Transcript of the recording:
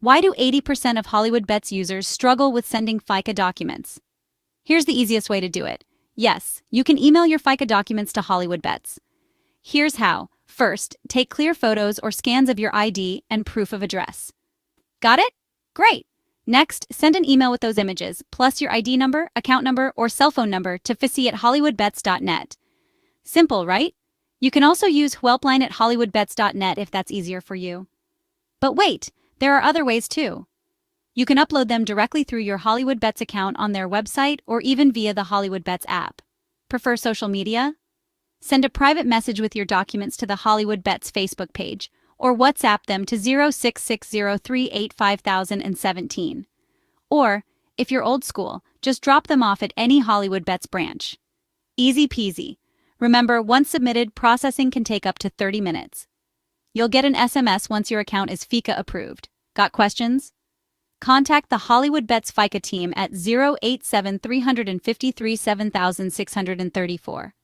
Why do 80% of Hollywoodbets users struggle with sending FICA documents? Here's the easiest way to do it. Yes, you can email your FICA documents to Hollywoodbets. Here's how. First, take clear photos or scans of your ID and proof of address. Got it? Great! Next, send an email with those images, plus your ID number, account number, or cell phone number to FICA@hollywoodbets.net. Simple, right? You can also use helpline@hollywoodbets.net if that's easier for you. But wait, there are other ways too. You can upload them directly through your Hollywoodbets account on their website or even via the Hollywoodbets app. Prefer social media? Send a private message with your documents to the Hollywoodbets Facebook page or WhatsApp them to 0660385017. Or, if you're old school, just drop them off at any Hollywoodbets branch. Easy peasy. Remember, once submitted, processing can take up to 30 minutes. You'll get an SMS once your account is FICA approved. Got questions? Contact the Hollywoodbets FICA team at 087 353 7634.